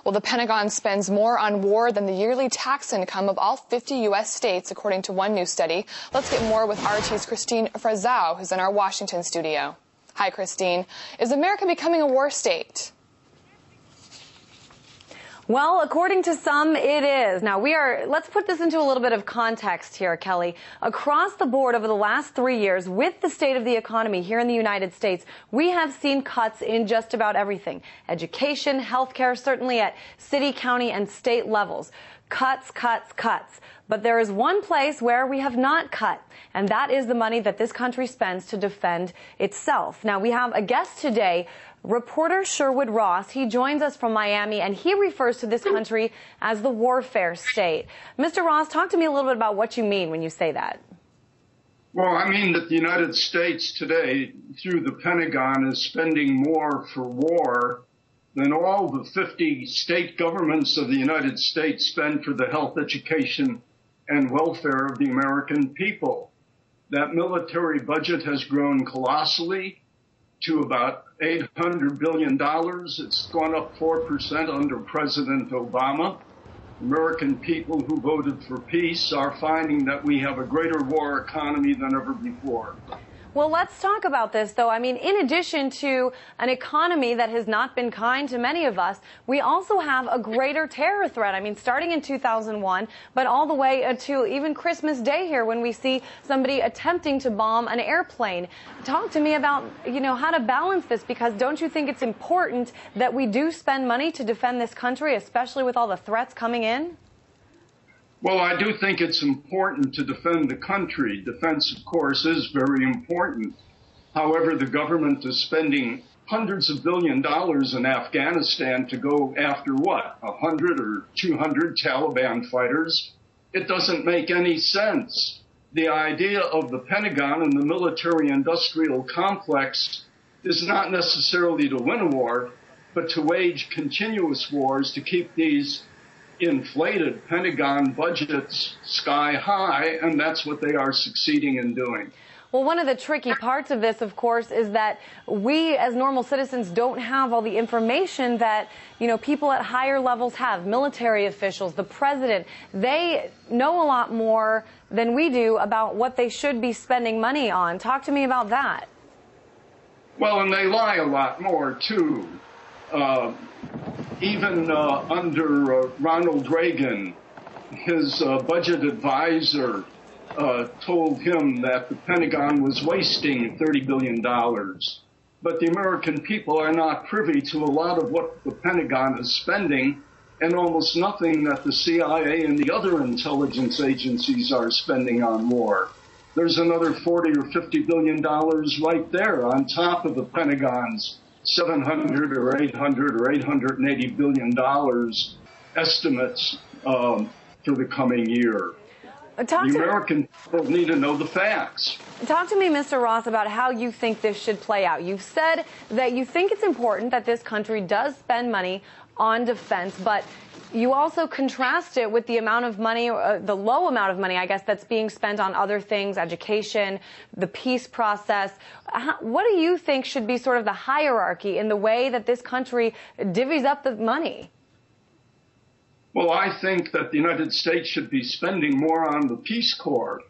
Well, the Pentagon spends more on war than the yearly tax income of all 50 U.S. states, according to one new study. Let's get more with RT's Christine Frazao, who's in our Washington studio. Hi, Christine. Is America becoming a war state? Well, according to some, it is. Now, let's put this into a little bit of context here, Kelly. Across the board over the last 3 years, with the state of the economy here in the United States, we have seen cuts in just about everything. Education, healthcare, certainly at city, county, and state levels. Cuts, cuts, cuts. But there is one place where we have not cut, and that is the money that this country spends to defend itself. Now, we have a guest today, reporter Sherwood Ross. He joins us from Miami, and he refers to this country as the warfare state. Mr. Ross, talk to me a little bit about what you mean when you say that. Well, I mean that the United States today, through the Pentagon, is spending more for war than all the 50 state governments of the United States spend for the health, education, and welfare of the American people. That military budget has grown colossally to about $800 billion. It's gone up 4% under President Obama. American people who voted for peace are finding that we have a greater war economy than ever before. Well, let's talk about this, though. I mean, in addition to an economy that has not been kind to many of us, we also have a greater terror threat. I mean, starting in 2001, but all the way to even Christmas Day here when we see somebody attempting to bomb an airplane. Talk to me about, how to balance this, because don't you think it's important that we do spend money to defend this country, especially with all the threats coming in? Well, I do think it's important to defend the country. Defense, of course, is very important. However, the government is spending hundreds of billions of dollars in Afghanistan to go after what, 100 or 200 Taliban fighters? It doesn't make any sense. The idea of the Pentagon and the military-industrial complex is not necessarily to win a war, but to wage continuous wars to keep these inflated Pentagon budgets sky high, and that's what they are succeeding in doing. Well, one of the tricky parts of this, of course, is that we as normal citizens don't have all the information that, people at higher levels have. Military officials, the president, they know a lot more than we do about what they should be spending money on. Talk to me about that. Well, and they lie a lot more, too. Even under Ronald Reagan, his budget advisor told him that the Pentagon was wasting $30 billion. But the American people are not privy to a lot of what the Pentagon is spending and almost nothing that the CIA and the other intelligence agencies are spending on war. There's another $40 or $50 billion right there on top of the Pentagon's $700 or $800 or $880 billion estimates for the coming year. The American people need to know the facts. Talk to me, Mr. Ross, about how you think this should play out. You've said that you think it's important that this country does spend money on defense, but you also contrast it with the amount of money, the low amount of money, I guess, that's being spent on other things, education, the peace process. What do you think should be sort of the hierarchy in the way that this country divvies up the money? Well, I think that the United States should be spending more on the Peace Corps.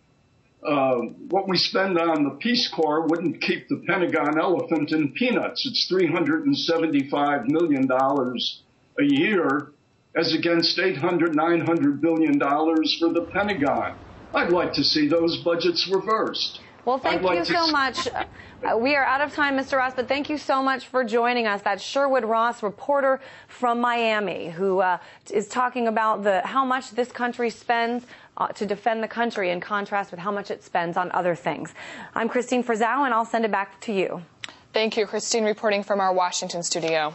What we spend on the Peace Corps wouldn't keep the Pentagon elephant in peanuts. It's $375 million a year, as against $800, $900 billion for the Pentagon. I'd like to see those budgets reversed. Well, thank you so much. We are out of time, Mr. Ross, but thank you so much for joining us. That's Sherwood Ross, reporter from Miami, who is talking about how much this country spends to defend the country in contrast with how much it spends on other things. I'm Christine Frazao, and I'll send it back to you. Thank you, Christine, reporting from our Washington studio.